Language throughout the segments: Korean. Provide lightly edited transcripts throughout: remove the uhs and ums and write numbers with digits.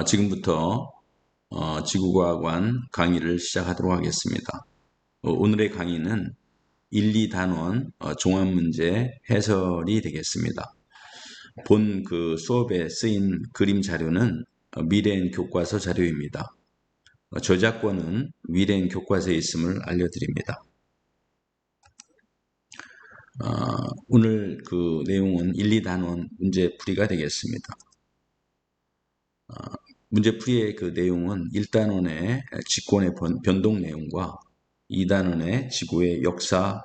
지금부터 지구과학원 강의를 시작하도록 하겠습니다. 오늘의 강의는 1, 2단원 종합문제 해설이 되겠습니다. 본 그 수업에 쓰인 그림 자료는 미래엔 교과서 자료입니다. 저작권은 미래엔 교과서에 있음을 알려드립니다. 오늘 그 내용은 1, 2단원 문제풀이가 되겠습니다. 문제풀이의 그 내용은 1단원의 직권의 변동 내용과 2단원의 지구의 역사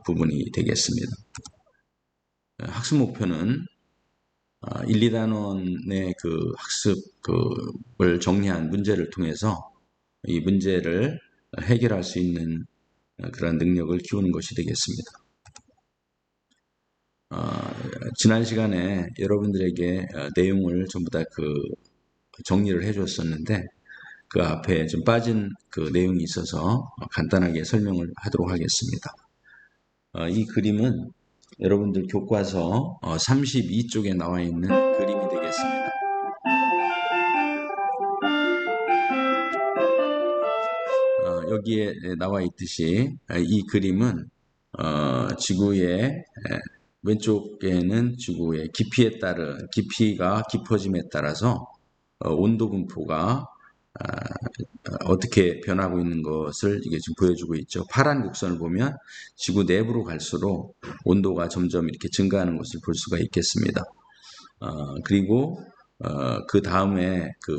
부분이 되겠습니다. 학습 목표는 1, 2단원의 그 학습을 정리한 문제를 통해서 이 문제를 해결할 수 있는 그런 능력을 키우는 것이 되겠습니다. 지난 시간에 여러분들에게 내용을 전부 다 정리를 해줬었는데 그 앞에 좀 빠진 그 내용이 있어서 간단하게 설명을 하도록 하겠습니다. 이 그림은 여러분들 교과서 32쪽에 나와 있는 그림이 되겠습니다. 여기에 나와 있듯이 이 그림은 지구의 왼쪽에는 지구의 깊이가 깊어짐에 따라서 온도 분포가 어떻게 변하고 있는 것을 이게 지금 보여주고 있죠. 파란 곡선을 보면 지구 내부로 갈수록 온도가 점점 이렇게 증가하는 것을 볼 수가 있겠습니다. 그리고 그 다음에 그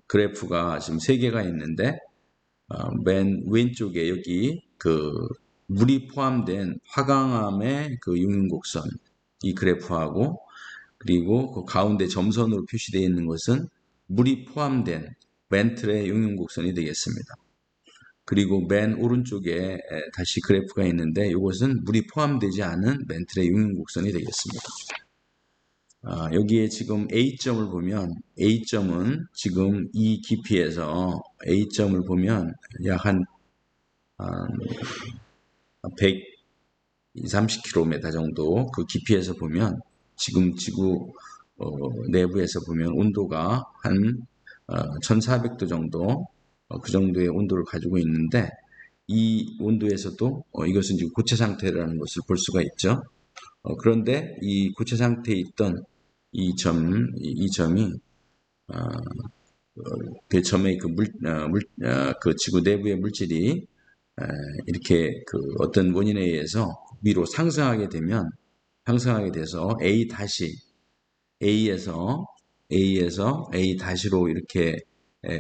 그래프가 지금 3개가 있는데 맨 왼쪽에 여기 그 물이 포함된 화강암의 그 융융곡선 이 그래프하고 그리고 그 가운데 점선으로 표시되어 있는 것은 물이 포함된 멘틀의 융융곡선이 되겠습니다. 그리고 맨 오른쪽에 다시 그래프가 있는데 이것은 물이 포함되지 않은 멘틀의 융융곡선이 되겠습니다. 여기에 지금 A점을 보면 A점은 지금 이 깊이에서 A점을 보면 약 한 130km 정도 그 깊이에서 보면 지금 지구 내부에서 보면 온도가 한 1400도 정도 그 정도의 온도를 가지고 있는데 이 온도에서도 이것은 지금 고체 상태라는 것을 볼 수가 있죠. 그런데 이 고체 상태에 있던 이 점이 그 점의 그 지구 내부의 물질이 이렇게 그 어떤 원인에 의해서 위로 상승하게 돼서 A에서 A-로 이렇게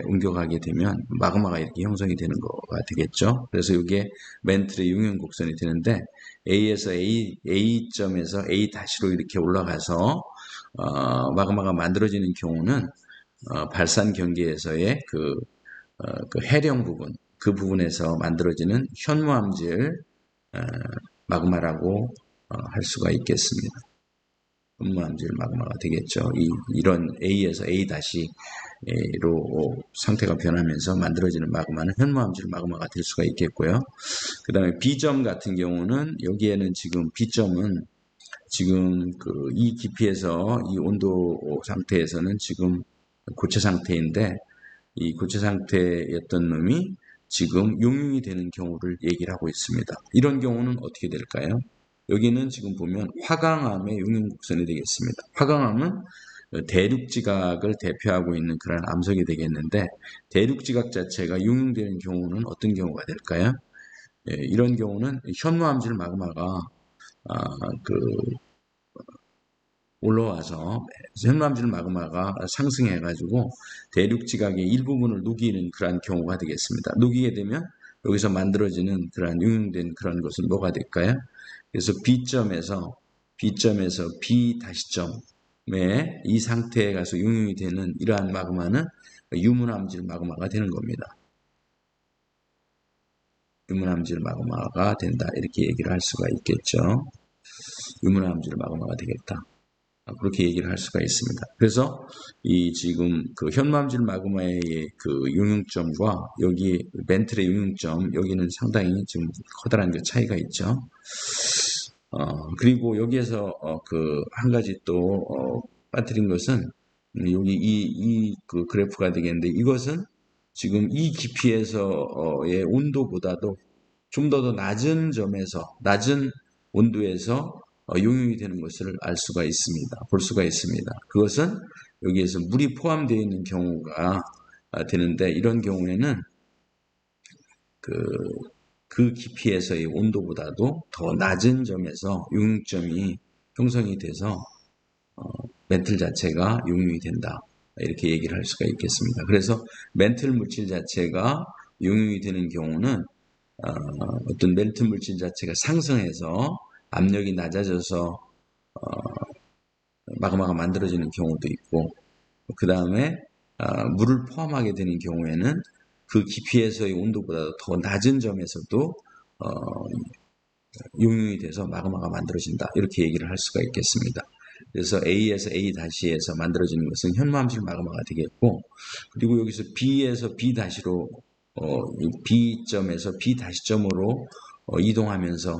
옮겨가게 되면 마그마가 이렇게 형성이 되는 거가 되겠죠. 그래서 이게 멘틀의 융연곡선이 되는데 A점에서 A-로 이렇게 올라가서 마그마가 만들어지는 경우는 발산 경계에서의 그 해령 부분, 그 부분에서 만들어지는 현무암질 마그마라고 할 수가 있겠습니다. 현무암질 마그마가 되겠죠. 이런 A에서 A-로 상태가 변하면서 만들어지는 마그마는 현무암질 마그마가 될 수가 있겠고요. 그 다음에 B점 같은 경우는 여기에는 지금 B점은 지금 이 깊이에서 이 온도 상태에서는 지금 고체 상태인데 이 고체 상태였던 놈이 지금 용융이 되는 경우를 얘기를 하고 있습니다. 이런 경우는 어떻게 될까요? 여기는 지금 보면 화강암의 용융곡선이 되겠습니다. 화강암은 대륙지각을 대표하고 있는 그런 암석이 되겠는데 대륙지각 자체가 용융되는 경우는 어떤 경우가 될까요? 이런 경우는 현무암질 마그마가 올라와서 현무암질 마그마가 상승해가지고 대륙지각의 일부분을 녹이는 그러한 경우가 되겠습니다. 녹이게 되면 여기서 만들어지는 그러한 융융된 그런 것은 뭐가 될까요? 그래서 B점에서 B-점에 이 상태에 가서 융융이 되는 이러한 마그마는 유문암질 마그마가 되는 겁니다. 유문암질 마그마가 된다. 이렇게 얘기를 할 수가 있겠죠. 유문암질 마그마가 되겠다. 그렇게 얘기를 할 수가 있습니다. 그래서 이 지금 그 현무암질 마그마의 그 융융점과 여기 멘틀의 융융점 여기는 상당히 지금 커다란 그 차이가 있죠. 그리고 여기에서 그 한 가지 또 빠뜨린 것은 여기 그 그래프가 되겠는데 이것은 지금 이 깊이에서의 온도보다도 좀 더 낮은 점에서, 낮은 온도에서 용융이 되는 것을 알 수가 있습니다. 볼 수가 있습니다. 그것은 여기에서 물이 포함되어 있는 경우가 되는데 이런 경우에는 그 깊이에서의 온도보다도 더 낮은 점에서 용융점이 형성이 돼서 멘틀 자체가 용융이 된다. 이렇게 얘기를 할 수가 있겠습니다. 그래서 멘틀 물질 자체가 용융이 되는 경우는 어떤 멘틀 물질 자체가 상승해서 압력이 낮아져서 마그마가 만들어지는 경우도 있고 그 다음에 물을 포함하게 되는 경우에는 그 깊이에서의 온도보다 더 낮은 점에서도 용융이 돼서 마그마가 만들어진다. 이렇게 얘기를 할 수가 있겠습니다. 그래서 A에서 A-에서 만들어지는 것은 현무암실 마그마가 되겠고 그리고 여기서 B에서 B-로 B점에서 B-점으로 이동하면서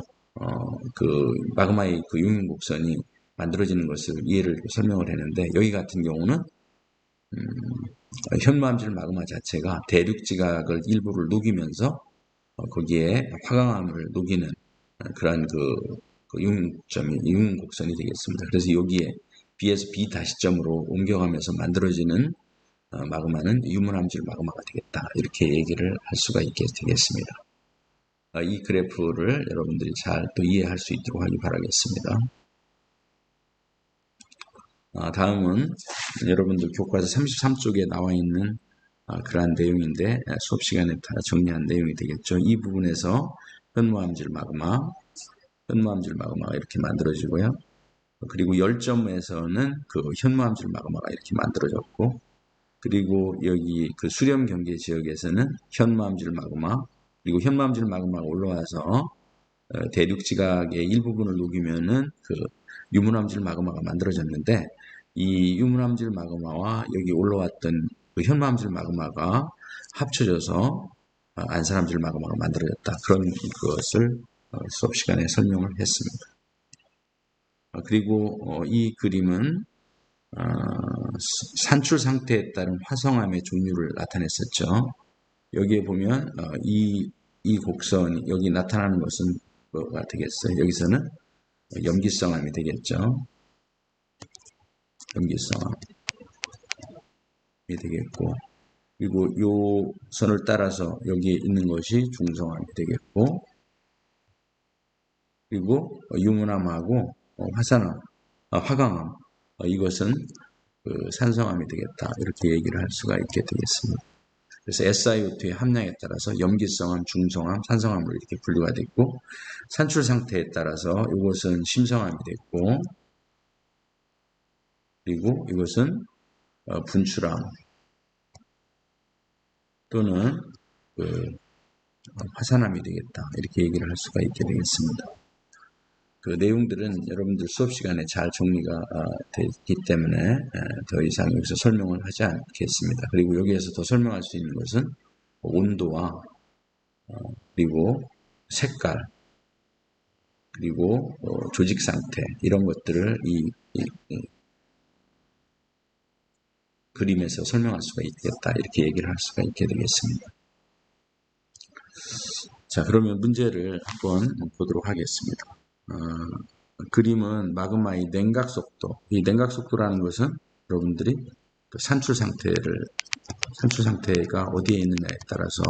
그 마그마의 그 용융 곡선이 만들어지는 것을 이해를 설명을 했는데 여기 같은 경우는 현무암실 마그마 자체가 대륙 지각을 일부를 녹이면서 거기에 화강암을 녹이는 그러한 그 용융 곡선이 되겠습니다. 그래서 여기에 B에서 B-점으로 옮겨가면서 만들어지는 마그마는 유문암질 마그마가 되겠다. 이렇게 얘기를 할 수가 있게 되겠습니다. 이 그래프를 여러분들이 잘 또 이해할 수 있도록 하기 바라겠습니다. 다음은 여러분들 교과서 33쪽에 나와 있는 그러한 내용인데 수업 시간에 다 정리한 내용이 되겠죠. 이 부분에서 현무암질 마그마가 이렇게 만들어지고요. 그리고 열점에서는 그 현무암질 마그마가 이렇게 만들어졌고 그리고 여기 그 수렴 경계 지역에서는 현무암질 마그마 그리고 현무암질 마그마가 올라와서 대륙 지각의 일부분을 녹이면은 그 유문암질 마그마가 만들어졌는데 이 유문암질 마그마와 여기 올라왔던 그 현무암질 마그마가 합쳐져서 안산암질 마그마가 만들어졌다. 그런 것을 수업 시간에 설명을 했습니다. 그리고 이 그림은 산출 상태에 따른 화성암의 종류를 나타냈었죠. 여기에 보면 이 곡선이 여기 나타나는 것은 뭐가 되겠어요? 여기서는 염기성암이 되겠죠. 염기성암이 되겠고 그리고 요 선을 따라서 여기에 있는 것이 중성암이 되겠고 그리고 유문암하고 화산암, 화강암 이것은 그 산성암이 되겠다. 이렇게 얘기를 할 수가 있게 되겠습니다. 그래서 SiO2의 함량에 따라서 염기성암, 중성암, 산성암으로 이렇게 분류가 됐고 산출 상태에 따라서 이것은 심성암이 됐고 그리고 이것은 분출암 또는 그 화산암이 되겠다. 이렇게 얘기를 할 수가 있게 되겠습니다. 그 내용들은 여러분들 수업 시간에 잘 정리가 되기 때문에 더 이상 여기서 설명을 하지 않겠습니다. 그리고 여기에서 더 설명할 수 있는 것은 온도와 그리고 색깔 그리고 조직 상태 이런 것들을 이 그림에서 설명할 수가 있겠다. 이렇게 얘기를 할 수가 있게 되겠습니다. 자, 그러면 문제를 한번 보도록 하겠습니다. 그림은 마그마의 냉각 속도. 이 냉각 속도라는 것은 여러분들이 그 산출 상태가 어디에 있느냐에 따라서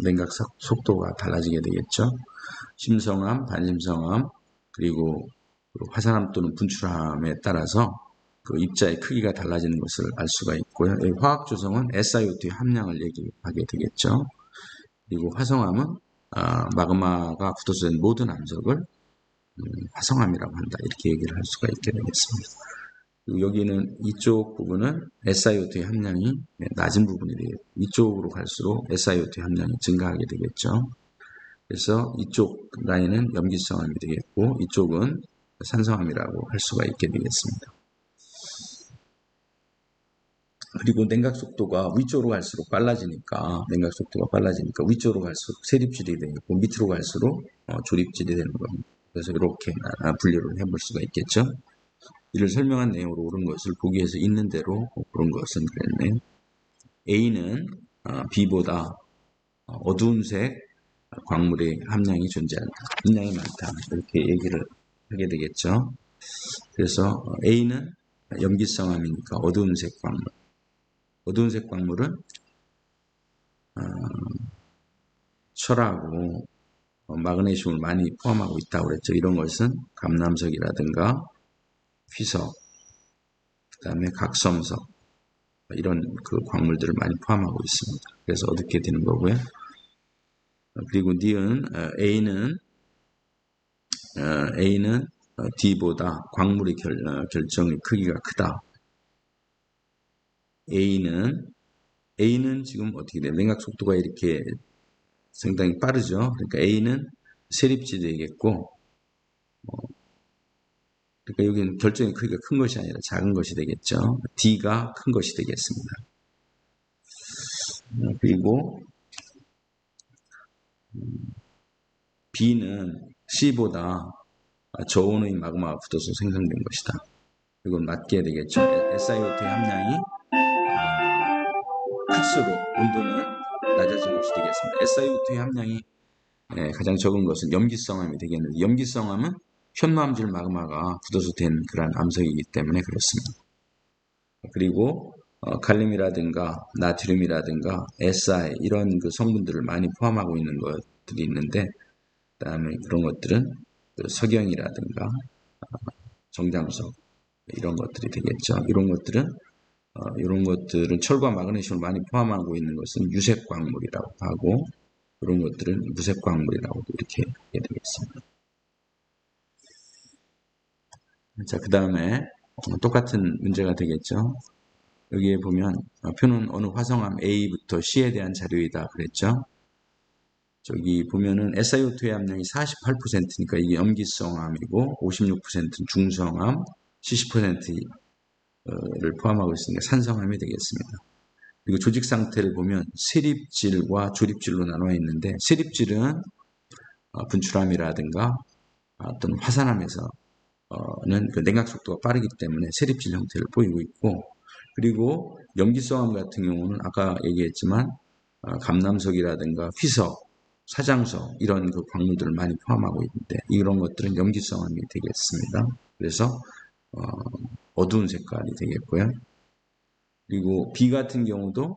냉각 속도가 달라지게 되겠죠. 심성암, 반심성암, 그리고 화산암 또는 분출암에 따라서 그 입자의 크기가 달라지는 것을 알 수가 있고요. 화학 조성은 SiO2 함량을 얘기하게 되겠죠. 그리고 화성암은 마그마가 굳어서 된 모든 암석을 화성암이라고 한다. 이렇게 얘기를 할 수가 있게 되겠습니다. 그리고 여기는 이쪽 부분은 SiO2 함량이 낮은 부분이 되겠고 이쪽으로 갈수록 SiO2 함량이 증가하게 되겠죠. 그래서 이쪽 라인은 염기성암이 되겠고 이쪽은 산성암이라고 할 수가 있게 되겠습니다. 그리고 냉각 속도가 위쪽으로 갈수록 빨라지니까 위쪽으로 갈수록 세립질이 되고 밑으로 갈수록 조립질이 되는 겁니다. 그래서 이렇게 분류를 해볼 수가 있겠죠. 이를 설명한 내용으로 옳은 것을 보기에서 있는 대로 옳은 것은 그랬네요. A는 B보다 어두운 색 광물의 함량이 존재한다. 함량이 많다. 이렇게 얘기를 하게 되겠죠. 그래서 A는 염기성암이니까 어두운 색 광물. 어두운 색 광물은 철하고 마그네슘을 많이 포함하고 있다고 그랬죠. 이런 것은 감남석이라든가 휘석, 그 다음에 각섬석 이런 그 광물들을 많이 포함하고 있습니다. 그래서 어둡게 되는 거고요. 그리고 니은 A는 D보다 광물의 결정의 크기가 크다. A는 지금 어떻게 돼요? 냉각 속도가 이렇게 상당히 빠르죠. 그러니까 A는 세립지 되겠고, 그러니까 여기는 결정의 크기가 큰 것이 아니라 작은 것이 되겠죠. D가 큰 것이 되겠습니다. 그리고 B는 C보다 저온의 마그마가 붙어서 생성된 것이다. 이건 맞게 되겠죠. SiO2의 함량이 클수록 온도는 낮아진 것이 되겠습니다. SiO2의 함량이 가장 적은 것은 염기성암이 되겠는데, 염기성암은 현무암질 마그마가 굳어서 된 그러한 암석이기 때문에 그렇습니다. 그리고 칼륨이라든가 나트륨이라든가 Si 이런 그 성분들을 많이 포함하고 있는 것들이 있는데, 그 다음에 그런 것들은 그 석영이라든가 정잠석 이런 것들이 되겠죠. 이런 것들은 철과 마그네슘을 많이 포함하고 있는 것은 유색 광물이라고 하고, 이런 것들은 무색 광물이라고 이렇게 하게 되겠습니다. 자, 그 다음에 똑같은 문제가 되겠죠. 여기에 보면 표는 어느 화성암 A부터 C에 대한 자료이다 그랬죠. 저기 보면은 SiO2의 함량이 48%니까 이게 염기성암이고 56%는 중성암, 70%를 포함하고 있으니까 산성암이 되겠습니다. 그리고 조직 상태를 보면 세립질과 조립질로 나눠 있는데, 세립질은 분출함이라든가 어떤 화산암에서는 그 냉각 속도가 빠르기 때문에 세립질 형태를 보이고 있고, 그리고 염기성암 같은 경우는 아까 얘기했지만 감남석이라든가 휘석, 사장석 이런 그 광물들을 많이 포함하고 있는데, 이런 것들은 염기성암이 되겠습니다. 그래서 어두운 색깔이 되겠고요. 그리고 B 같은 경우는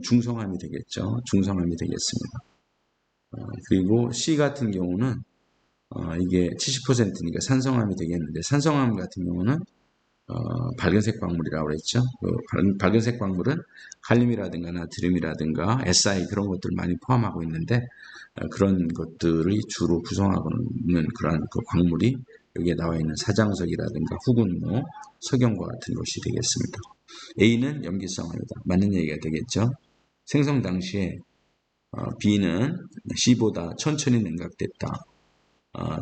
중성암이 되겠죠. 중성암이 되겠습니다. 그리고 C 같은 경우는 이게 70%니까 산성암이 되겠는데, 산성암 같은 경우는 밝은색 광물이라고 그랬죠. 밝은색 광물은 칼륨이라든가 나트륨이라든가 Si 그런 것들을 많이 포함하고 있는데, 그런 것들이 주로 구성하고 있는 그러한 그 광물이 여기에 나와 있는 사장석이라든가 후군모, 석영과 같은 것이 되겠습니다. A는 염기성암이다. 맞는 얘기가 되겠죠. 생성 당시에 B는 C보다 천천히 냉각됐다.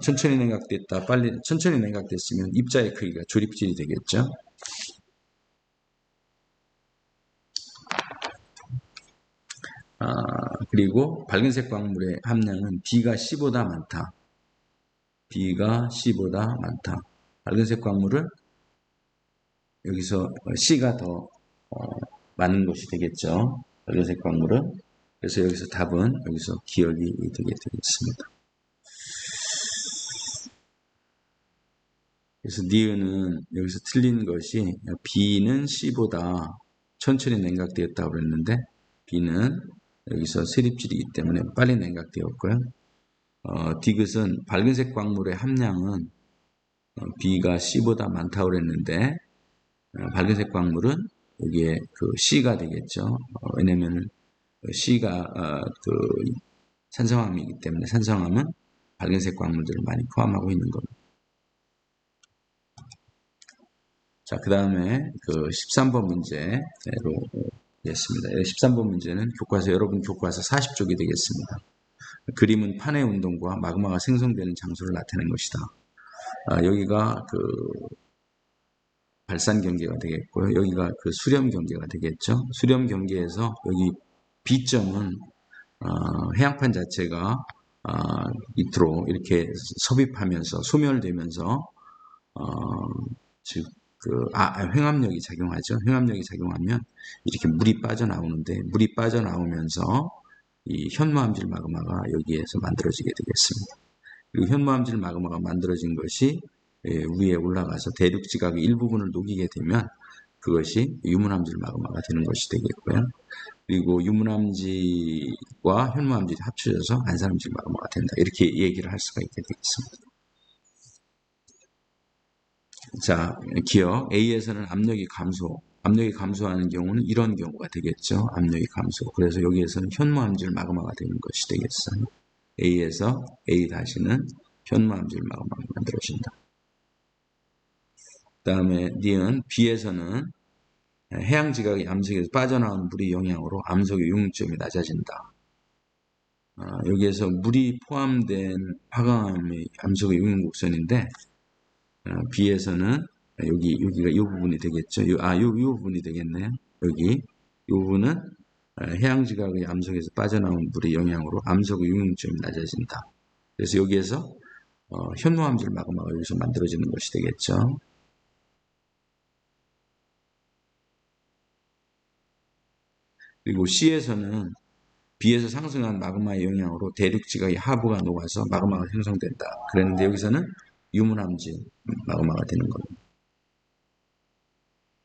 천천히 냉각됐다. 천천히 냉각됐으면 입자의 크기가 조립질이 되겠죠. 그리고 밝은색 광물의 함량은 B가 C보다 많다. B가 C보다 많다. 밝은색 광물은 여기서 C가 더 많은 것이 되겠죠. 밝은색 광물은. 그래서 여기서 답은 여기서 기억이 되게 되겠습니다. 그래서 니은은 여기서 틀린 것이 B는 C보다 천천히 냉각되었다고 그랬는데, B는 여기서 세립질이기 때문에 빨리 냉각되었고요. 디귿은 밝은색 광물의 함량은 B가 C보다 많다고 그랬는데, 밝은색 광물은 여기에 그 C가 되겠죠. 왜냐면은 C가 그 산성암이기 때문에 산성암은 밝은색 광물들을 많이 포함하고 있는 겁니다. 자, 그 다음에 그 13번 문제로 겠습니다. 13번 문제는 여러분 교과서 40쪽이 되겠습니다. 그림은 판의 운동과 마그마가 생성되는 장소를 나타낸 것이다. 여기가 그 발산 경계가 되겠고요. 여기가 그 수렴 경계가 되겠죠. 수렴 경계에서 여기 B점은 해양판 자체가 이트로 이렇게 섭입하면서 소멸되면서 즉 횡압력이 작용하죠. 횡압력이 작용하면 이렇게 물이 빠져나오는데 물이 빠져나오면서 이 현무암질 마그마가 여기에서 만들어지게 되겠습니다. 그리고 현무암질 마그마가 만들어진 것이 위에 올라가서 대륙 지각의 일부분을 녹이게 되면 그것이 유문암질 마그마가 되는 것이 되겠고요. 그리고 유문암질과 현무암질이 합쳐져서 안산암질 마그마가 된다. 이렇게 얘기를 할 수가 있게 되겠습니다. 자, 기억 A에서는 압력이 감소하는 경우는 이런 경우가 되겠죠. 압력이 감소. 그래서 여기에서는 현무암질 마그마가 되는 것이 되겠어요. A에서 A-는 현무암질 마그마가 만들어진다. 그 다음에 D는 B에서는 해양지각이 암석에서 빠져나온 물의 영향으로 암석의 용점이 낮아진다. 여기에서 물이 포함된 화강암의 암석의 용융곡선인데 B에서는 여기가 이 부분이 되겠죠. 이 부분이 되겠네요. 여기 이 부분은 해양지각의 암석에서 빠져나온 물의 영향으로 암석의 용융점이 낮아진다. 그래서 여기에서 현무암질 마그마가 여기서 만들어지는 것이 되겠죠. 그리고 C에서는 B에서 상승한 마그마의 영향으로 대륙지각의 하부가 녹아서 마그마가 형성된다. 그랬는데 여기서는 유문암질 마그마가 되는 겁니다.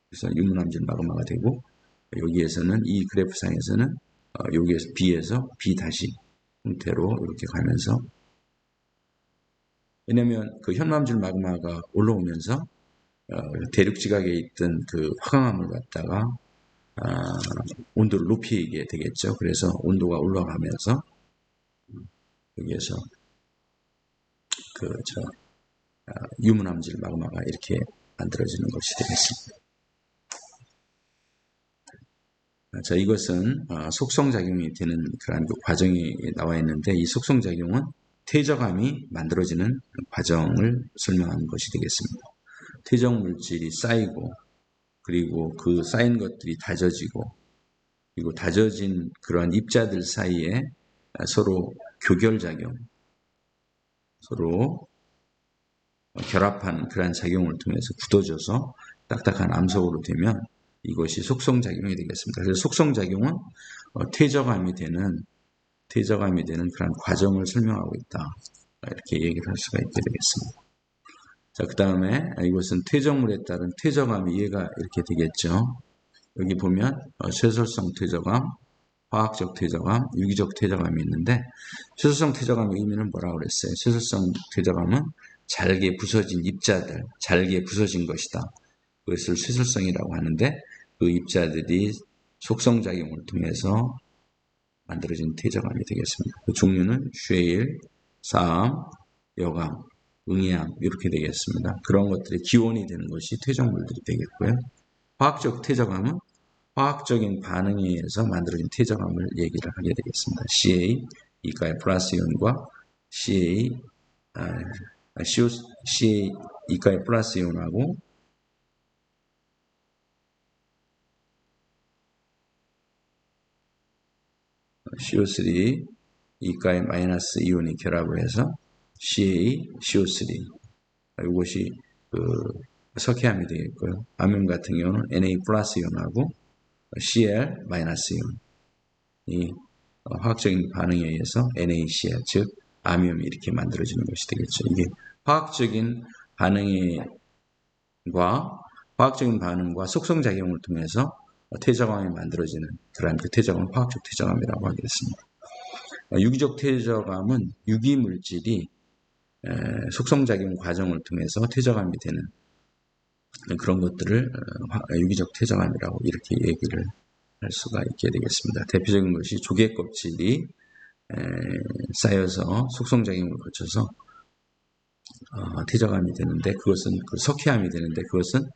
그래서 유문암질 마그마가 되고 여기에서는 이 그래프상에서는 여기에서 B에서 B 다시 형태로 이렇게 가면서 왜냐하면 그 현무암질 마그마가 올라오면서 대륙지각에 있던 그 화강암을 갖다가 온도를 높이게 되겠죠. 그래서 온도가 올라가면서 여기에서 유문암질 마그마가 이렇게 만들어지는 것이 되겠습니다. 자, 이것은 속성작용이 되는 그런 과정이 나와 있는데 이 속성작용은 퇴적암이 만들어지는 과정을 설명하는 것이 되겠습니다. 퇴적 물질이 쌓이고 그리고 그 쌓인 것들이 다져지고 그리고 다져진 그러한 입자들 사이에 서로 교결작용, 서로 결합한 그러한 작용을 통해서 굳어져서 딱딱한 암석으로 되면 이것이 속성작용이 되겠습니다. 그래서 속성작용은 퇴적암이 되는 그런 과정을 설명하고 있다. 이렇게 얘기를 할 수가 있게 되겠습니다. 자, 그 다음에 이것은 퇴적물에 따른 퇴적암 이해가 이렇게 되겠죠. 여기 보면 쇠설성 퇴적암, 화학적 퇴적암, 유기적 퇴적암이 있는데 쇠설성 퇴적암의 의미는 뭐라고 그랬어요? 쇠설성 퇴적암은 잘게 부서진 입자들, 잘게 부서진 것이다. 그것을 쇠설성이라고 하는데 그 입자들이 속성작용을 통해서 만들어진 퇴적암이 되겠습니다. 그 종류는 쉐일, 사암, 여감, 응해암 이렇게 되겠습니다. 그런 것들의 기원이 되는 것이 퇴적물들이 되겠고요. 화학적 퇴적암은 화학적인 반응에 의해서 만들어진 퇴적암을 얘기를 하게 되겠습니다. CA, 이가의 플러스 이온과 CA, 이가의 플러스 이온하고 CO3, 이가의 마이너스 이온이 결합을 해서 CA, CO3 이것이 석회암이 되겠고요. 암염 같은 경우는 Na 플러스 이온하고 Cl 마이너스 이온이 화학적인 반응에 의해서 NaCl 즉 암염이 이렇게 만들어지는 것이 되겠죠. 이게 화학적인 반응과 속성작용을 통해서 퇴적암이 만들어지는 그러한 그 퇴적암은 화학적 퇴적암이라고 하겠습니다. 유기적 퇴적암은 유기물질이 속성작용 과정을 통해서 퇴적암이 되는 그런 것들을 유기적 퇴적암이라고 이렇게 얘기를 할 수가 있게 되겠습니다. 대표적인 것이 조개 껍질이 쌓여서 속성작용을 거쳐서 퇴적암이 되는데 그것은 석회암이 되는데 그것은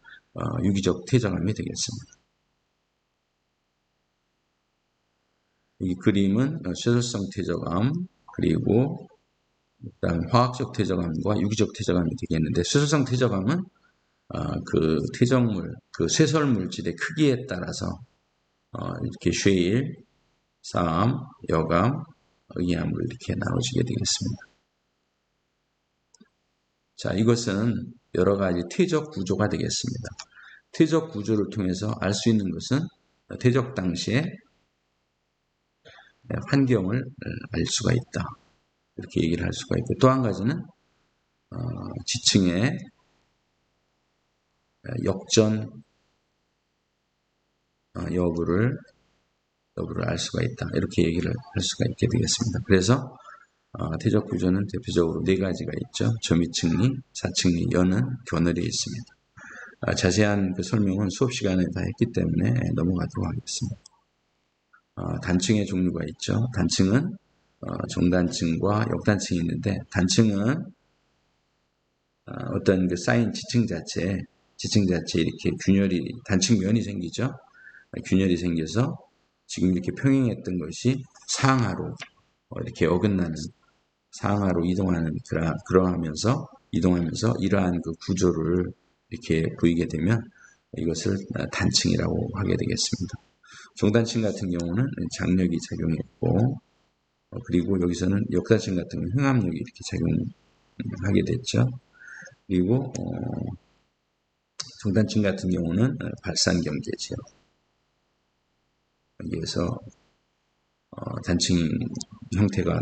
유기적 퇴적암이 되겠습니다. 이 그림은 쇠설성 퇴적암 그리고 그다음 화학적 퇴적암과 유기적 퇴적암이 되겠는데 쇠설성 퇴적암은 그 퇴적물, 그 쇠설 물질의 크기에 따라서 이렇게 쉐일, 사암, 여감, 의미함으로 이렇게 나눠지게 되겠습니다. 자, 이것은 여러 가지 퇴적 구조가 되겠습니다. 퇴적 구조를 통해서 알 수 있는 것은 퇴적 당시의 환경을 알 수가 있다. 이렇게 얘기를 할 수가 있고, 또 한 가지는 지층의 역전 여부를 알 수가 있다. 이렇게 얘기를 할 수가 있게 되겠습니다. 그래서 퇴적 구조는 대표적으로 네 가지가 있죠. 점유층리, 사층리, 여는 겨늘이 있습니다. 자세한 그 설명은 수업 시간에 다 했기 때문에 넘어가도록 하겠습니다. 단층의 종류가 있죠. 단층은 정단층과 역단층이 있는데, 단층은 어떤 그 쌓인 지층 자체에 이렇게 균열이, 단층면이 생기죠. 균열이 생겨서 지금 이렇게 평행했던 것이 상하로 이렇게 어긋나는, 상하로 이동하는, 그러하면서 이동하면서 이러한 그 구조를 이렇게 보이게 되면 이것을 단층이라고 하게 되겠습니다. 정단층 같은 경우는 장력이 작용했고, 그리고 여기서는 역단층 같은 경우는 흥압력이 이렇게 작용하게 됐죠. 그리고 정단층 같은 경우는 발산 경계지요. 여기에서 단층 형태가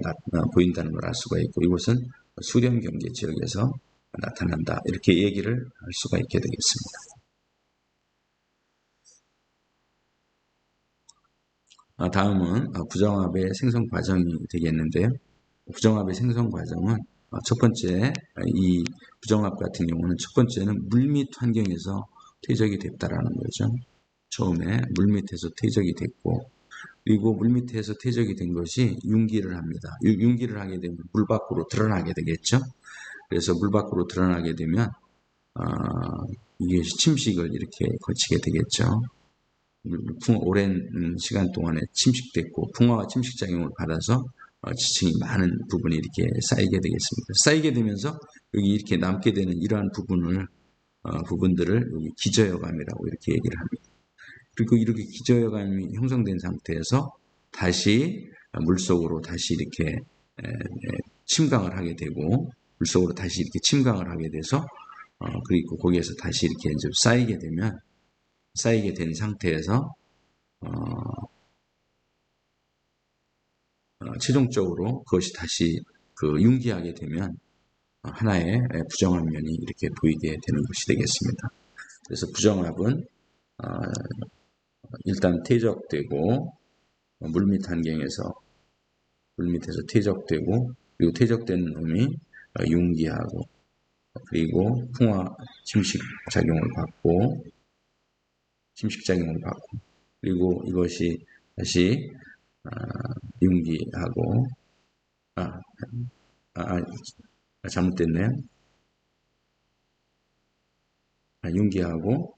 보인다는 걸 알 수가 있고, 이곳은 수렴 경계 지역에서 나타난다. 이렇게 얘기를 할 수가 있게 되겠습니다. 다음은 부정합의 생성 과정이 되겠는데요. 부정합의 생성 과정은 첫 번째, 이 부정합 같은 경우는 첫 번째는 물밑 환경에서 퇴적이 됐다라는 거죠. 처음에 물밑에서 퇴적이 됐고, 그리고 물밑에서 퇴적이 된 것이 융기를 합니다. 융기를 하게 되면 물 밖으로 드러나게 되겠죠. 그래서 물 밖으로 드러나게 되면 이게 침식을 이렇게 거치게 되겠죠. 오랜 시간 동안에 침식됐고, 풍화와 침식작용을 받아서 지층이 많은 부분이 이렇게 쌓이게 되겠습니다. 쌓이게 되면서 여기 이렇게 남게 되는 이러한 부분들을 여기 기저여감이라고 이렇게 얘기를 합니다. 그리고 이렇게 기저여감이 형성된 상태에서 다시 물속으로 다시 이렇게 침강을 하게 되고, 물속으로 다시 이렇게 침강을 하게 돼서 그리고 거기에서 다시 이렇게 이제 쌓이게 된 상태에서 최종적으로 그것이 다시 그 융기하게 되면 하나의 부정합 면이 이렇게 보이게 되는 것이 되겠습니다. 그래서 부정합은 일단 퇴적되고, 물밑 환경에서 물밑에서 퇴적되고, 그리고 퇴적된 놈이 융기하고, 그리고 풍화 침식작용을 받고, 그리고 이것이 다시 융기하고, 잘못됐네요. 융기하고,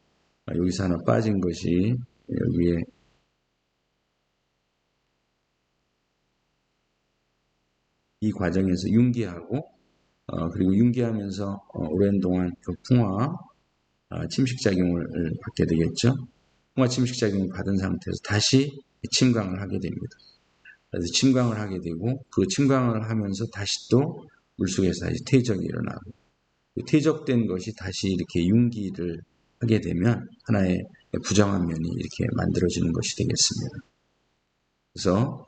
여기서 하나 빠진 것이 여기에 이 과정에서 융기하고, 그리고 융기하면서 오랜 동안 그 풍화 침식작용을 받게 되겠죠. 풍화 침식작용을 받은 상태에서 다시 침강을 하게 됩니다. 그래서 침강을 하게 되고, 그 침강을 하면서 다시 또 물속에서 다시 퇴적이 일어나고, 퇴적된 것이 다시 이렇게 융기를 하게 되면 하나의 부정한 면이 이렇게 만들어지는 것이 되겠습니다. 그래서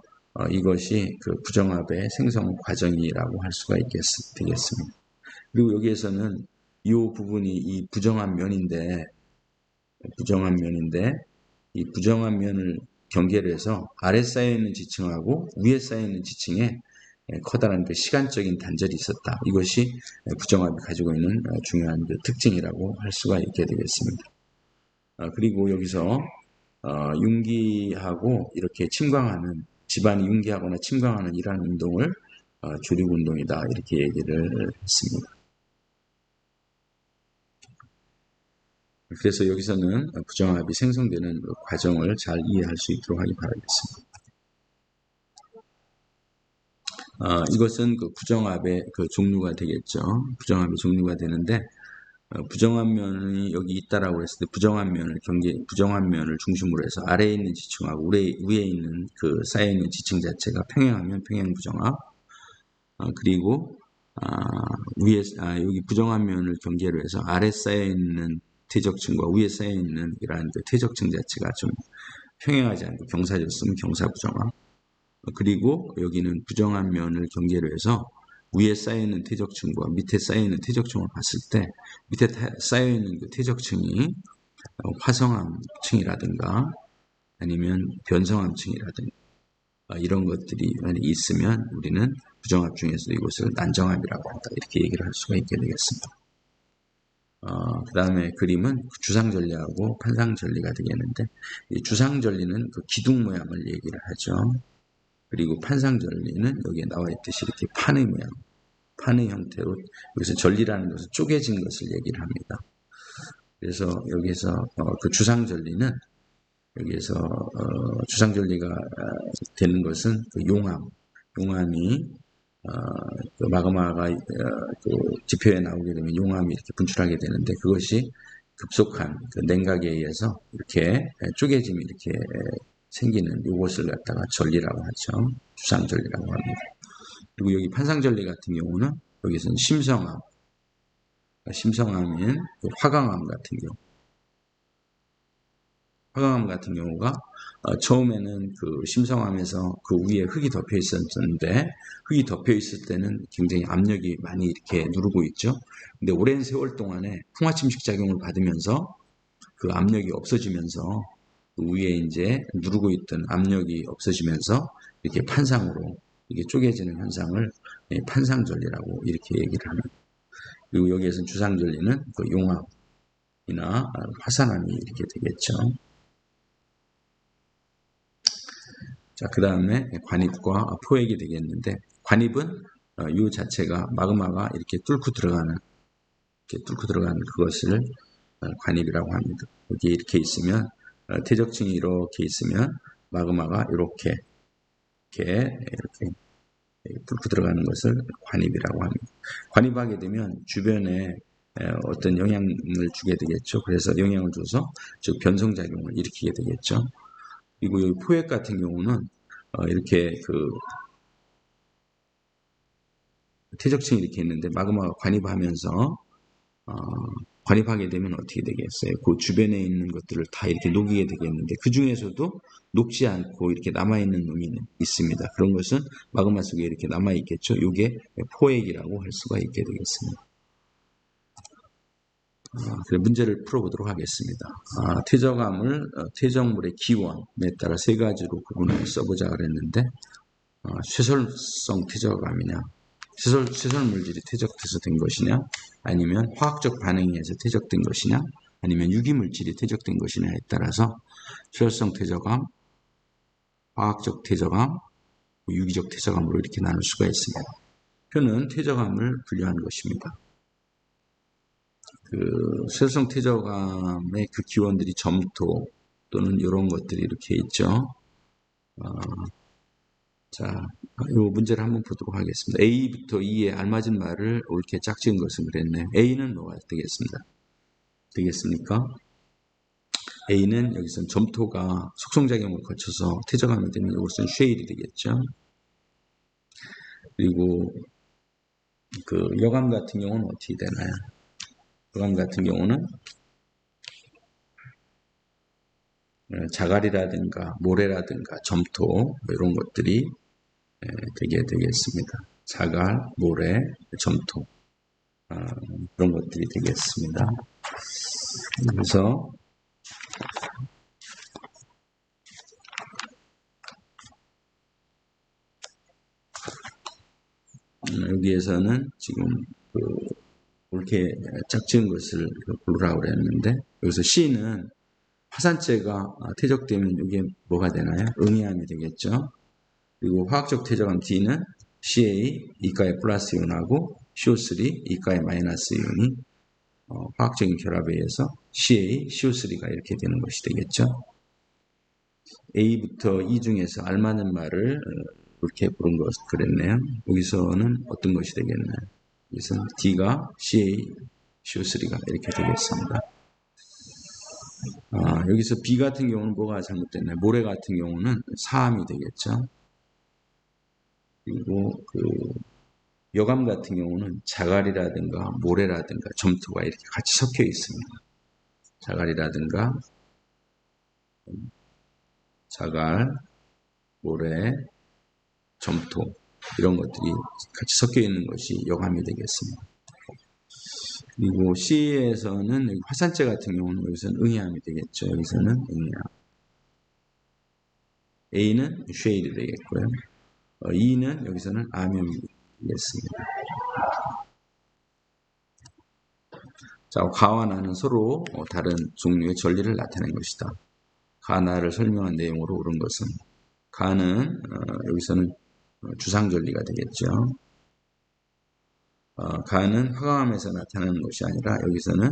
이것이 그 부정합의 생성 과정이라고 할 수가 되겠습니다. 그리고 여기에서는 이 부분이 이 부정한 면인데 이 부정한 면을 경계를 해서 아래 쌓여 있는 지층하고 위에 쌓여 있는 지층에 커다란 그 시간적인 단절이 있었다. 이것이 부정합이 가지고 있는 중요한 그 특징이라고 할 수가 있게 되겠습니다. 그리고 여기서 융기하고 이렇게 침강하는, 집안이 융기하거나 침강하는 이러한 운동을 조립운동이다. 이렇게 얘기를 했습니다. 그래서 여기서는 부정합이 생성되는 과정을 잘 이해할 수 있도록 하기 바라겠습니다. 이것은 그 부정합의 그 종류가 되겠죠. 부정합의 종류가 되는데, 부정한 면이 여기 있다라고 했을 때 부정한 면을 중심으로 해서 아래에 있는 지층하고 위에 있는 그 쌓여 있는 지층 자체가 평행하면 평행 부정합. 그리고 여기 부정한 면을 경계로 해서 아래 쌓여 있는 퇴적층과 위에 쌓여 있는 이러한 그 퇴적층 자체가 좀 평행하지 않고 경사졌으면 경사부정합. 그리고 여기는 부정한 면을 경계로 해서 위에 쌓여있는 퇴적층과 밑에 쌓여있는 퇴적층을 봤을 때 밑에 쌓여있는 그 퇴적층이 화성암층이라든가 아니면 변성암층이라든가 이런 것들이 있으면 우리는 부정합 중에서도 이것을 난정합이라고 한다. 이렇게 얘기를 할 수가 있게 되겠습니다. 그 다음에 그림은 주상절리하고 판상절리가 되겠는데 이 주상절리는 그 기둥 모양을 얘기를 하죠. 그리고 판상절리는 여기에 나와 있듯이 이렇게 판의 모양, 판의 형태로 여기서 절리라는 것은 쪼개진 것을 얘기를 합니다. 그래서 여기서 그 주상절리는 여기에서 주상절리가 되는 것은 그 용암이 그 마그마가 그 지표에 나오게 되면 용암이 이렇게 분출하게 되는데 그것이 급속한 그 냉각에 의해서 이렇게 쪼개짐이 이렇게 생기는 이것을 갖다가 절리라고 하죠. 주상절리라고 합니다. 그리고 여기 판상절리 같은 경우는 여기서는 심성암인 화강암 같은 경우. 화강암 같은 경우가 처음에는 그 심성암에서 그 위에 흙이 덮여 있었는데 흙이 덮여 있을 때는 굉장히 압력이 많이 이렇게 누르고 있죠. 근데 오랜 세월 동안에 풍화침식 작용을 받으면서 그 압력이 없어지면서 그 위에 이제 누르고 있던 압력이 없어지면서 이렇게 판상으로 이게 쪼개지는 현상을 판상절리라고 이렇게 얘기를 합니다. 그리고 여기에서는 주상절리는 그 용암이나 화산암이 이렇게 되겠죠. 자, 그 다음에 관입과 포획이 되겠는데 관입은 이 자체가 마그마가 이렇게 뚫고 들어가는 그것을 관입이라고 합니다. 여기 이렇게 있으면 퇴적층이 이렇게 있으면 마그마가 이렇게 뚫고 들어가는 것을 관입이라고 합니다. 관입하게 되면 주변에 어떤 영향을 주게 되겠죠. 그래서 영향을 줘서 즉 변성작용을 일으키게 되겠죠. 그리고 여기 포획 같은 경우는 이렇게 그 퇴적층이 이렇게 있는데 마그마가 관입하게 되면 어떻게 되겠어요? 그 주변에 있는 것들을 다 이렇게 녹이게 되겠는데 그 중에서도 녹지 않고 이렇게 남아있는 놈이 있습니다. 그런 것은 마그마 속에 이렇게 남아있겠죠. 이게 포획이라고 할 수가 있게 되겠습니다. 문제를 풀어보도록 하겠습니다. 퇴적물의 기원에 따라 세 가지로 구분을 써보자 그랬는데 쇠설성 퇴적암이냐, 쇠설 물질이 퇴적돼서 된 것이냐, 아니면 화학적 반응에 의해서 퇴적된 것이냐, 아니면 유기물질이 퇴적된 것이냐에 따라서 쇠설성 퇴적암, 화학적 퇴적암, 유기적 퇴적암으로 이렇게 나눌 수가 있습니다. 표는 퇴적암을 분류한 것입니다. 그 쇠설성 퇴적암의 그 기원들이 점토 또는 이런 것들이 이렇게 있죠. 자, 이 문제를 한번 보도록 하겠습니다. A부터 E에 알맞은 말을 옳게 짝지은 것은 그랬네요. A는 뭐가 되겠습니까? A는 여기서는 점토가 속성작용을 거쳐서 퇴적하게 되면 이것은 쉐일이 되겠죠. 그리고 그 여감 같은 경우는 어떻게 되나요? 여감 같은 경우는 자갈이라든가 모래라든가 점토 이런 것들이 되게 되겠습니다. 자갈, 모래, 점토 그런 것들이 되겠습니다. 그래서 여기에서는 지금 이렇게 짝지은 것을 고르라고 그랬는데 여기서 C는 화산재가 퇴적되면 이게 뭐가 되나요? 응이암이 되겠죠. 그리고 화학적 퇴적암 D는 CA, 이가의 플러스 이온하고 CO3, 이가의 마이너스 이온이 화학적인 결합에 의해서 CA, CO3가 이렇게 되는 것이 되겠죠. A부터 E 중에서 알맞는 말을 이렇게 부른 것 그랬네요. 여기서는 어떤 것이 되겠나요? 여기서는 D가 CA, CO3가 이렇게 되겠습니다. 여기서 B 같은 경우는 뭐가 잘못됐나요? 모래 같은 경우는 사암이 되겠죠. 그리고 여감 같은 경우는 자갈이라든가 모래라든가 점토가 이렇게 같이 섞여 있습니다. 자갈이라든가 자갈, 모래, 점토 이런 것들이 같이 섞여 있는 것이 여감이 되겠습니다. 그리고 C에서는 화산재 같은 경우는 여기서는 응해암이 되겠죠. 여기서는 응해암. A는 쉐일이 되겠고요. E는 여기서는 암염이 되겠습니다. 자, 가와 나는 서로 다른 종류의 전리를 나타낸 것이다. 가, 나를 설명한 내용으로 옳은 것은 가는 여기서는 주상전리가 되겠죠. 가는 화강암에서 나타나는 것이 아니라 여기서는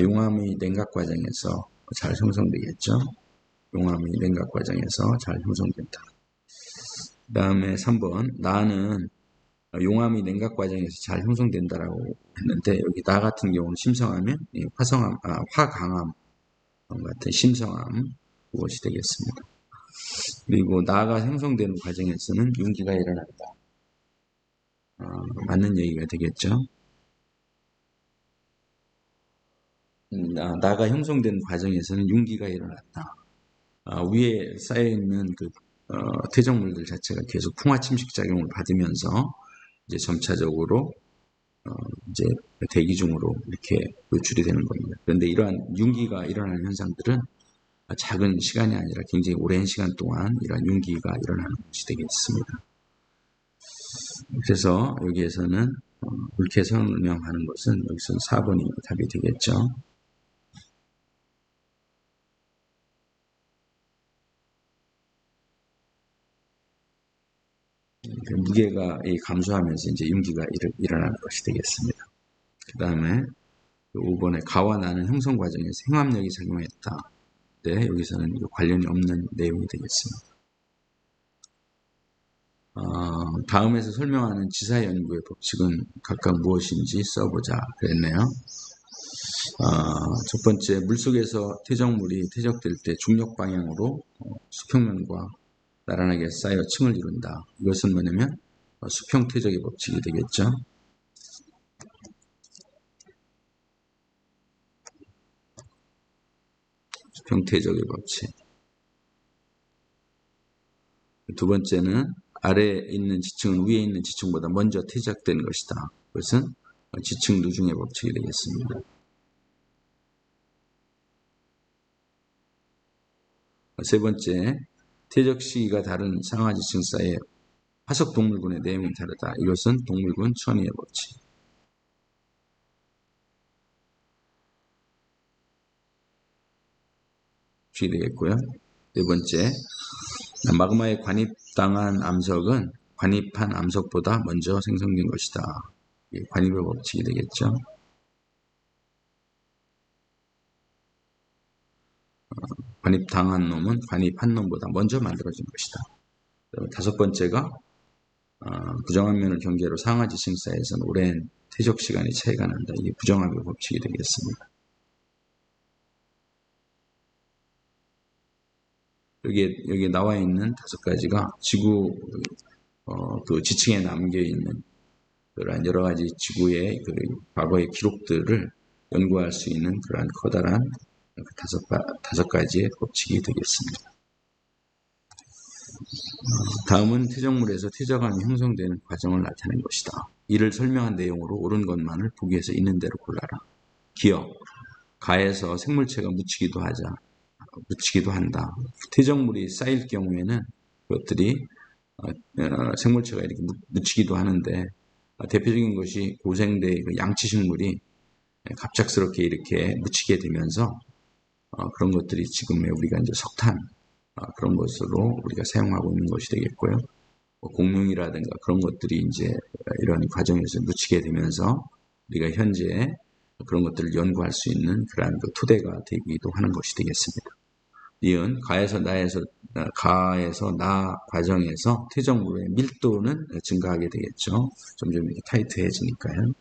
용암이 냉각 과정에서 잘 형성되겠죠. 용암이 냉각 과정에서 잘 형성된다. 그 다음에 3번 나는 용암이 냉각 과정에서 잘 형성된다라고 했는데 여기 나 같은 경우는 심성하면 화강암 같은 심성암 그것이 되겠습니다. 그리고 나가 형성되는 과정에서는 윤기가 일어난다. 맞는 얘기가 되겠죠. 나가 형성되는 과정에서는 윤기가 일어났다. 위에 쌓여있는 퇴적물들 자체가 계속 풍화 침식 작용을 받으면서 이제 점차적으로 이제 대기 중으로 이렇게 노출이 되는 겁니다. 그런데 이러한 윤기가 일어나는 현상들은 작은 시간이 아니라 굉장히 오랜 시간 동안 이러한 윤기가 일어나는 것이 되겠습니다. 그래서 여기에서는 이렇게 설명하는 것은 여기서 4번이 답이 되겠죠. 무게가 감소하면서 이제 윤기가 일어나는 것이 되겠습니다. 그 다음에 5번에 가와 나는 형성 과정에서 행압력이 작용했다. 네, 여기서는 관련이 없는 내용이 되겠습니다. 다음에서 설명하는 지사 연구의 법칙은 각각 무엇인지 써보자 그랬네요. 첫 번째, 물속에서 퇴적물이 퇴적될 때 중력 방향으로 수평면과 나란하게 쌓여 층을 이룬다. 이것은 뭐냐면 수평 퇴적의 법칙이 되겠죠. 수평 퇴적의 법칙. 두 번째는 아래에 있는 지층은 위에 있는 지층보다 먼저 퇴적되는 것이다. 그것은 지층 누중의 법칙이 되겠습니다. 세 번째, 퇴적 시기가 다른 상하 지층 사이에 화석 동물군의 내용이 다르다. 이것은 동물군 천위의 법칙. 되겠고요. 네 번째, 마그마에 관입당한 암석은 관입한 암석보다 먼저 생성된 것이다. 관입의 법칙이 되겠죠. 관입당한 놈은 관입한 놈보다 먼저 만들어진 것이다. 다섯 번째가 부정한 면을 경계로 상하 지층 사이에서는 오랜 퇴적 시간이 차이가 난다. 이게 부정합의 법칙이 되겠습니다. 여기에 나와 있는 다섯 가지가 지구 지층에 남겨 있는 그러한 여러 가지 지구의 과거의 기록들을 연구할 수 있는 그러한 커다란 다섯 가지의 법칙이 되겠습니다. 다음은 퇴적물에서 퇴적암이 형성되는 과정을 나타낸 것이다. 이를 설명한 내용으로 옳은 것만을 보기에서 있는 대로 골라라. 기억, 가에서 생물체가 묻히기도 한다. 퇴적물이 쌓일 경우에는 그것들이 생물체가 이렇게 묻히기도 하는데 대표적인 것이 고생대 양치식물이 갑작스럽게 이렇게 묻히게 되면서 그런 것들이 지금의 우리가 이제 석탄 그런 것으로 우리가 사용하고 있는 것이 되겠고요. 공룡이라든가 그런 것들이 이제 이런 과정에서 묻히게 되면서 우리가 현재 그런 것들을 연구할 수 있는 그러한 토대가 되기도 하는 것이 되겠습니다. 이은 가에서 나 과정에서 퇴적물의 밀도는 증가하게 되겠죠. 점점 이렇게 타이트해지니까요.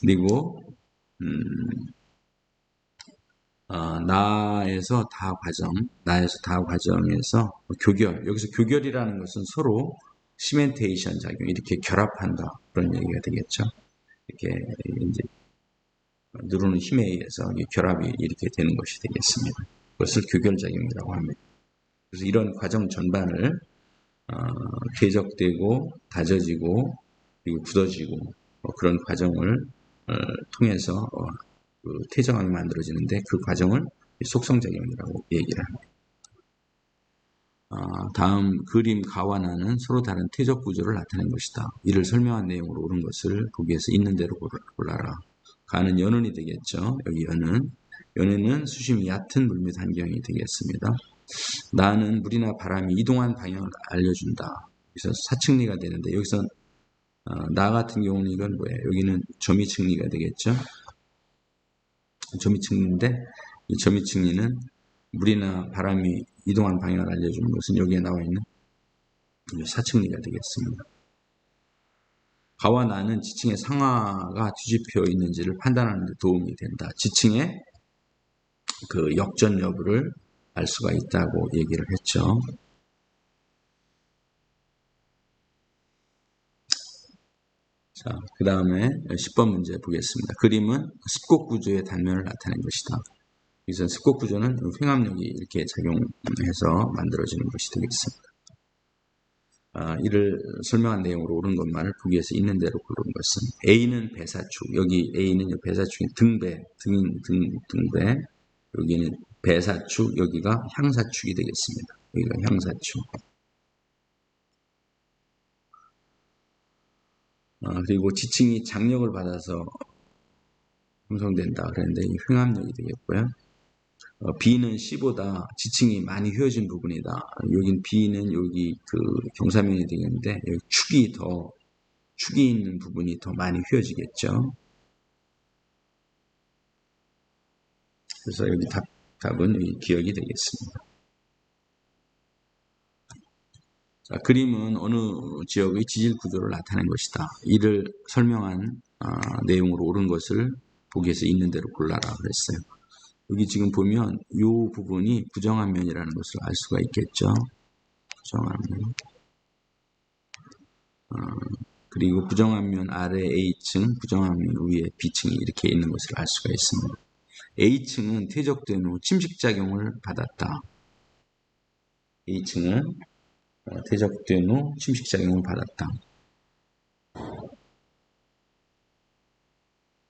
그리고 나에서 다 과정에서 교결, 여기서 교결이라는 것은 서로 시멘테이션 작용, 이렇게 결합한다. 그런 얘기가 되겠죠. 이렇게 이제 누르는 힘에 의해서 결합이 이렇게 되는 것이 되겠습니다. 그것을 교결 작용이라고 합니다. 그래서 이런 과정 전반을 궤적되고 다져지고 그리고 굳어지고 그런 과정을 통해서 그 태정함이 만들어지는데 그 과정을 속성작용이라고 얘기를 합니다. 다음 그림 가와 나는 서로 다른 태적 구조를 나타낸 것이다. 이를 설명한 내용으로 옳은 것을 보기에서 있는 대로 골라라. 가는 연운이 되겠죠. 여기 연운은 수심이 얕은 물 및 환경이 되겠습니다. 나는 물이나 바람이 이동한 방향을 알려준다. 그래서 사측리가 되는데 여기서 나 같은 경우는 이건 뭐예요? 여기는 점이측리가 되겠죠. 점이측리인데 이 점이측리는 물이나 바람이 이동한 방향을 알려주는 것은 여기에 나와 있는 사측리가 되겠습니다. 가와 나는 지층의 상하가 뒤집혀 있는지를 판단하는 데 도움이 된다. 지층의 그 역전 여부를 알 수가 있다고 얘기를 했죠. 자, 그 다음에 10번 문제 보겠습니다. 그림은 습곡 구조의 단면을 나타낸 것이다. 여기서 습곡 구조는 횡압력이 이렇게 작용해서 만들어지는 것이 되겠습니다. 이를 설명한 내용으로 옳은 것만을 보기에서 있는 대로 고른 것은 A는 배사축, 여기 A는 배사축인 등배, 여기는 배사축, 여기가 향사축이 되겠습니다. 여기가 향사축. 그리고 지층이 장력을 받아서 형성된다 그랬는데 이 횡압력이 되겠고요. B는 C보다 지층이 많이 휘어진 부분이다. 여긴 B는 여기 그 경사면이 되겠는데 여기 축이 있는 부분이 더 많이 휘어지겠죠. 그래서 여기 답은 이 기억이 되겠습니다. 자, 그림은 어느 지역의 지질 구조를 나타낸 것이다. 이를 설명한 내용으로 옳은 것을 보기에서 있는 대로 골라라 그랬어요. 여기 지금 보면 이 부분이 부정한 면이라는 것을 알 수가 있겠죠. 부정한 면. 그리고 부정한 면 아래 A층, 부정한 면 위에 B층이 이렇게 있는 것을 알 수가 있습니다. A층은 퇴적된 후 침식작용을 받았다. A층은 퇴적된 후 침식작용을 받았다.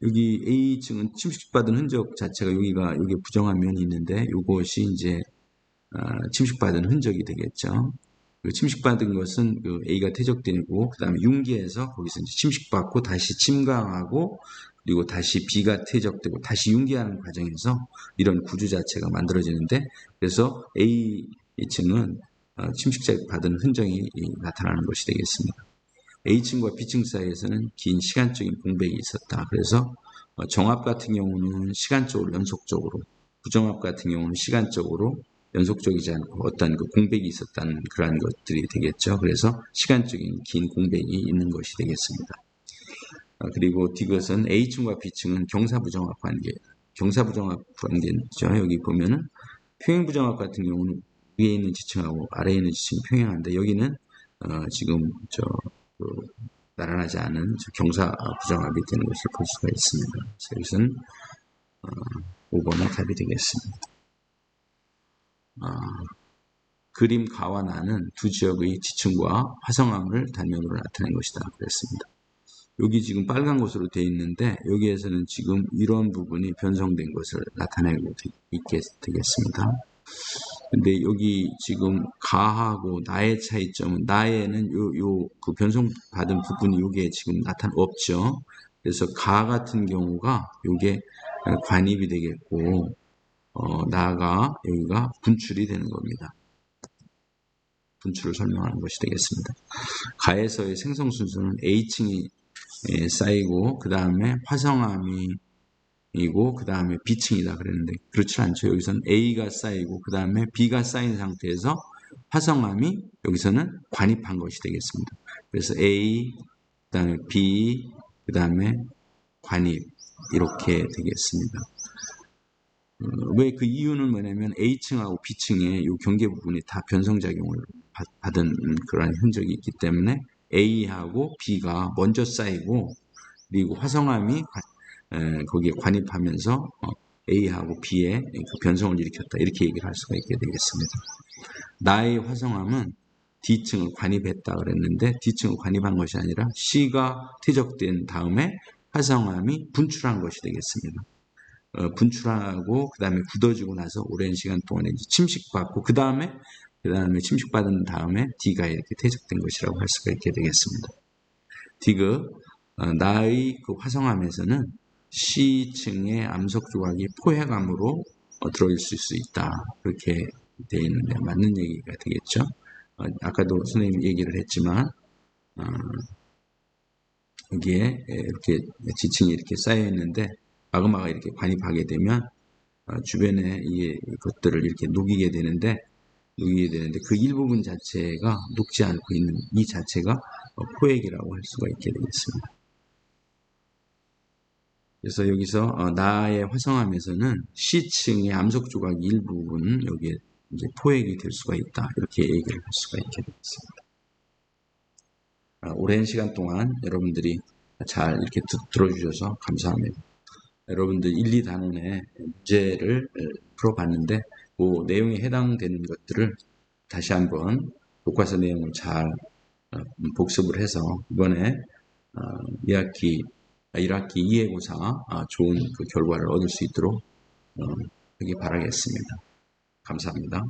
여기 A층은 침식받은 흔적 자체가 여기가 부정한 면이 있는데 이것이 이제 침식받은 흔적이 되겠죠. 침식받은 것은 그 A가 퇴적되고 그 다음에 융기해서 거기서 이제 침식받고 다시 침강하고 그리고 다시 B가 퇴적되고 다시 융기하는 과정에서 이런 구조 자체가 만들어지는데 그래서 A층은 침식받은 흔적이 나타나는 것이 되겠습니다. A층과 B층 사이에서는 긴 시간적인 공백이 있었다. 그래서 정압 같은 경우는 시간적으로 연속적으로, 부정압 같은 경우는 시간적으로 연속적이지 않고 어떤 그 공백이 있었다는 그러한 것들이 되겠죠. 그래서 시간적인 긴 공백이 있는 것이 되겠습니다. 그리고 이것은 A층과 B층은 경사부정압 관계죠. 여기 보면은 평행부정압 같은 경우는 위에 있는 지층하고 아래에 있는 지층이 평행한데 여기는 지금 나란하지 않은 경사부정압이 되는 것을 볼 수가 있습니다. 그래서 이것은 5번의 답이 되겠습니다. 그림 가와 나는 두 지역의 지층과 화성암을 단면으로 나타낸 것이다. 그랬습니다. 여기 지금 빨간 것으로 되어 있는데 여기에서는 지금 이런 부분이 변성된 것을 나타내고 있게 되겠습니다. 근데 여기 지금 가하고 나의 차이점은 나에는 그 변성받은 부분이 여기에 지금 없죠. 그래서 가 같은 경우가 요게 관입이 되겠고 나가 여기가 분출이 되는 겁니다. 분출을 설명하는 것이 되겠습니다. 가에서의 생성 순서는 A층이 쌓이고 그 다음에 화성암이고 그 다음에 B층이다 그랬는데 그렇지 않죠. 여기서는 A가 쌓이고 그 다음에 B가 쌓인 상태에서 화성암이 여기서는 관입한 것이 되겠습니다. 그래서 A, 그 다음에 B, 그 다음에 관입 이렇게 되겠습니다. 왜 그 이유는 뭐냐면 A층하고 B층의 이 경계 부분이 다 변성작용을 받은 그런 흔적이 있기 때문에 A하고 B가 먼저 쌓이고 그리고 화성암이 거기에 관입하면서 A하고 B의 그 변성을 일으켰다. 이렇게 얘기를 할 수가 있게 되겠습니다. 나의 화성암은 D층을 관입했다 그랬는데 D층을 관입한 것이 아니라 C가 퇴적된 다음에 화성암이 분출한 것이 되겠습니다. 분출하고 그 다음에 굳어지고 나서 오랜 시간 동안에 침식받고 그 다음에 침식받은 다음에 D가 이렇게 퇴적된 것이라고 할 수가 있게 되겠습니다. 디귿 나의 그 화성암에서는 C층의 암석 조각이 포획암으로 들어있을 수 있다. 그렇게 되어 있는데 맞는 얘기가 되겠죠. 아까도 선생님 얘기를 했지만 여기에 이렇게 지층이 이렇게 쌓여 있는데 마그마가 이렇게 관입하게 되면 주변에 이것들을 이렇게 녹이게 되는데 그 일부분 자체가 녹지 않고 있는 이 자체가 포획이라고 할 수가 있게 되겠습니다. 그래서 여기서 나의 화성암에서는 C층의 암석 조각 일부분 여기에 이제 포획이 될 수가 있다. 이렇게 얘기를 할 수가 있게 되겠습니다. 오랜 시간 동안 여러분들이 잘 이렇게 들어주셔서 감사합니다. 여러분들 1, 2단원의 문제를 풀어봤는데 그 내용에 해당되는 것들을 다시 한번 교과서 내용을 잘 복습을 해서 이번에 1학기 2회고사 좋은 그 결과를 얻을 수 있도록 하기 바라겠습니다. 감사합니다.